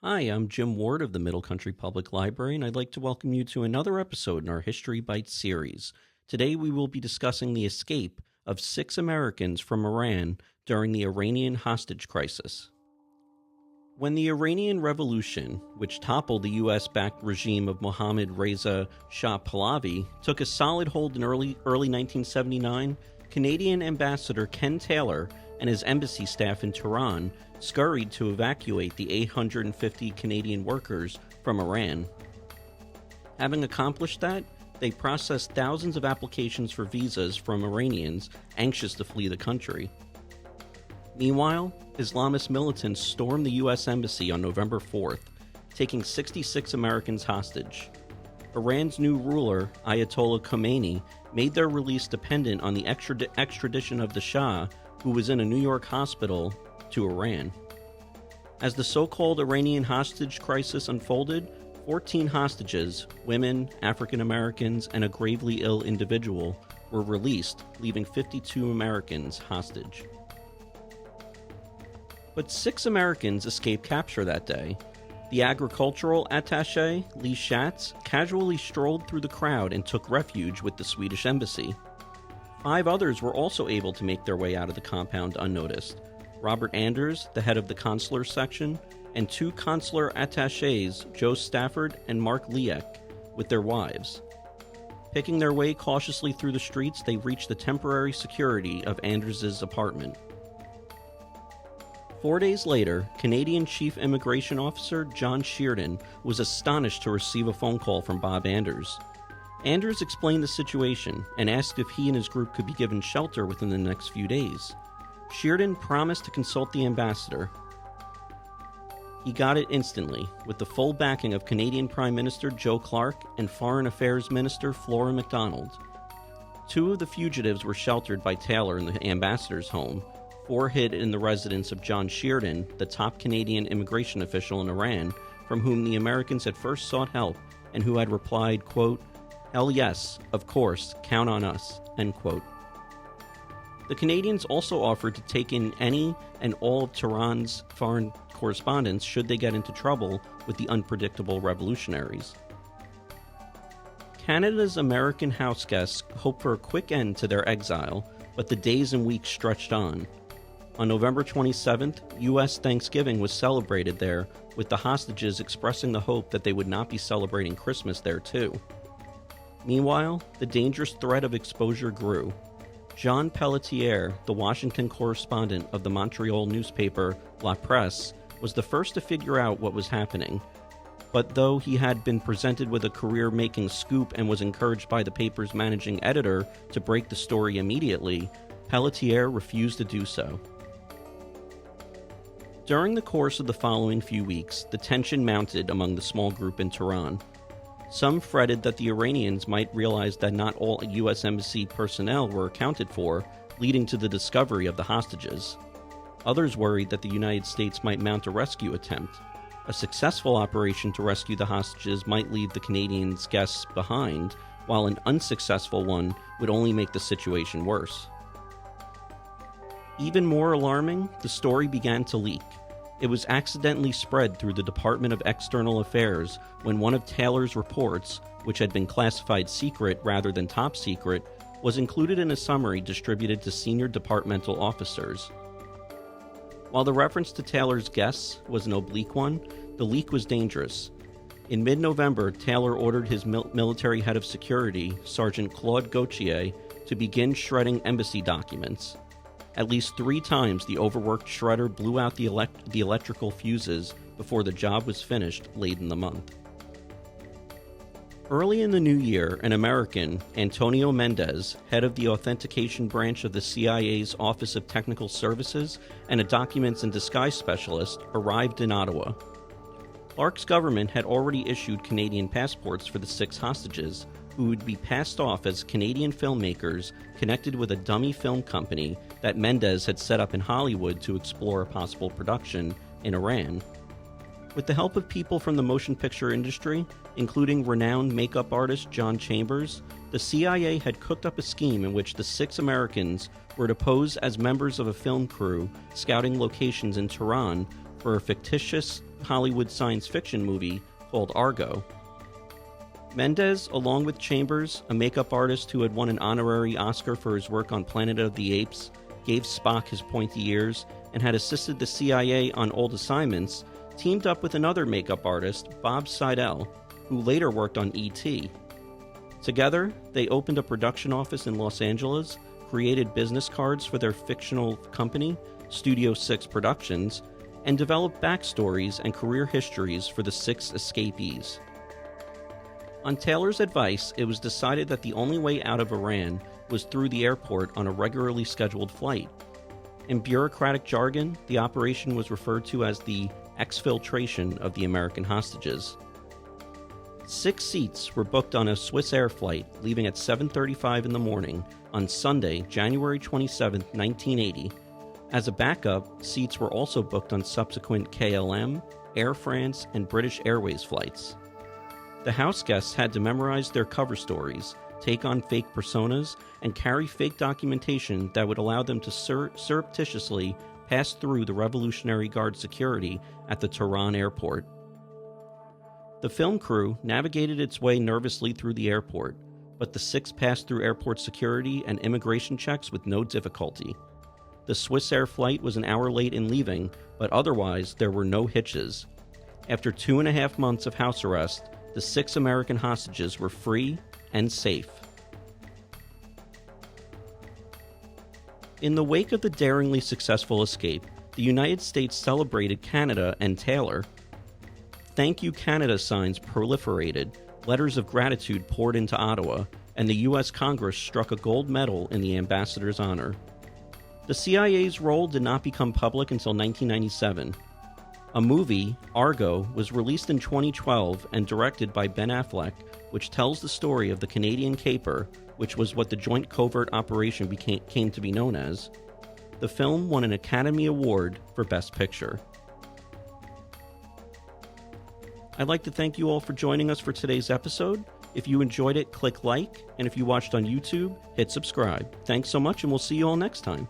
Hi, I'm Jim Ward of the Middle Country Public Library, and I'd like to welcome you to another episode in our History Bites series. Today we will be discussing the escape of 6 Americans from Iran during the Iranian Hostage Crisis. When the Iranian Revolution, which toppled the U.S.-backed regime of Mohammad Reza Shah Pahlavi, took a solid hold in early 1979, Canadian Ambassador Ken Taylor and his embassy staff in Tehran scurried to evacuate the 850 Canadian workers from Iran. Having accomplished that, they processed thousands of applications for visas from Iranians anxious to flee the country. Meanwhile, Islamist militants stormed the U.S. Embassy on November 4th, taking 66 Americans hostage. Iran's new ruler, Ayatollah Khomeini, made their release dependent on the extradition of the Shah, who was in a New York hospital, to Iran. As the so-called Iranian hostage crisis unfolded, 14 hostages, women, African Americans, and a gravely ill individual, were released, leaving 52 Americans hostage. But 6 Americans escaped capture that day. The agricultural attaché, Lee Schatz, casually strolled through the crowd and took refuge with the Swedish embassy. 5 others were also able to make their way out of the compound unnoticed. Robert Anders, the head of the consular section, and 2 consular attachés, Joe Stafford and Mark Liek, with their wives. Picking their way cautiously through the streets, they reached the temporary security of Anders' apartment. 4 days later, Canadian Chief Immigration Officer John Sheardon was astonished to receive a phone call from Bob Anders. Anders explained the situation and asked if he and his group could be given shelter within the next few days. Sheardon promised to consult the ambassador. He got it instantly, with the full backing of Canadian Prime Minister Joe Clark and Foreign Affairs Minister Flora MacDonald. 2 of the fugitives were sheltered by Taylor in the ambassador's home, 4 hid in the residence of John Sheardon, the top Canadian immigration official in Iran, from whom the Americans had first sought help and who had replied, quote, "Hell yes, of course, count on us," end quote. The Canadians also offered to take in any and all of Tehran's foreign correspondents should they get into trouble with the unpredictable revolutionaries. Canada's American house guests hoped for a quick end to their exile, but the days and weeks stretched on. On November 27th, U.S. Thanksgiving was celebrated there, with the hostages expressing the hope that they would not be celebrating Christmas there too. Meanwhile, the dangerous threat of exposure grew. Jean Pelletier, the Washington correspondent of the Montreal newspaper La Presse, was the first to figure out what was happening. But though he had been presented with a career-making scoop and was encouraged by the paper's managing editor to break the story immediately, Pelletier refused to do so. During the course of the following few weeks, the tension mounted among the small group in Tehran. Some fretted that the Iranians might realize that not all U.S. Embassy personnel were accounted for, leading to the discovery of the hostages. Others worried that the United States might mount a rescue attempt. A successful operation to rescue the hostages might leave the Canadians' guests behind, while an unsuccessful one would only make the situation worse. Even more alarming, the story began to leak. It was accidentally spread through the Department of External Affairs when one of Taylor's reports, which had been classified secret rather than top secret, was included in a summary distributed to senior departmental officers. While the reference to Taylor's guests was an oblique one, the leak was dangerous. In mid-November, Taylor ordered his military head of security, Sergeant Claude Gauthier, to begin shredding embassy documents. At least 3 times the overworked shredder blew out the electrical fuses before the job was finished late in the month. Early in the new year, an American, Antonio Mendez, head of the authentication branch of the CIA's Office of Technical Services and a documents and disguise specialist, arrived in Ottawa. Clark's government had already issued Canadian passports for the 6 hostages, who would be passed off as Canadian filmmakers connected with a dummy film company that Mendez had set up in Hollywood to explore a possible production in Iran. With the help of people from the motion picture industry, including renowned makeup artist John Chambers, the CIA had cooked up a scheme in which the 6 Americans were to pose as members of a film crew scouting locations in Tehran for a fictitious Hollywood science fiction movie called Argo. Mendes, along with Chambers, a makeup artist who had won an honorary Oscar for his work on Planet of the Apes, gave Spock his pointy ears, and had assisted the CIA on old assignments, teamed up with another makeup artist, Bob Seidel, who later worked on E.T. Together, they opened a production office in Los Angeles, created business cards for their fictional company, Studio 6 Productions, and developed backstories and career histories for the 6 escapees. On Taylor's advice, it was decided that the only way out of Iran was through the airport on a regularly scheduled flight. In bureaucratic jargon, the operation was referred to as the exfiltration of the American hostages. 6 seats were booked on a Swiss Air flight leaving at 7:35 in the morning on Sunday, January 27, 1980. As a backup, seats were also booked on subsequent KLM, Air France, and British Airways flights. The house guests had to memorize their cover stories, take on fake personas, and carry fake documentation that would allow them to surreptitiously pass through the Revolutionary Guard security at the Tehran airport. The film crew navigated its way nervously through the airport, but the 6 passed through airport security and immigration checks with no difficulty. The Swiss Air flight was an hour late in leaving, but otherwise there were no hitches. After 2.5 months of house arrest, the 6 American hostages were free and safe. In the wake of the daringly successful escape, the United States celebrated Canada and Taylor. Thank you Canada signs proliferated, letters of gratitude poured into Ottawa, and the U.S. Congress struck a gold medal in the ambassador's honor. The CIA's role did not become public until 1997. A movie, Argo, was released in 2012 and directed by Ben Affleck, which tells the story of the Canadian caper, which was what the Joint Covert Operation came to be known as. The film won an Academy Award for Best Picture. I'd like to thank you all for joining us for today's episode. If you enjoyed it, click like, and if you watched on YouTube, hit subscribe. Thanks so much, and we'll see you all next time.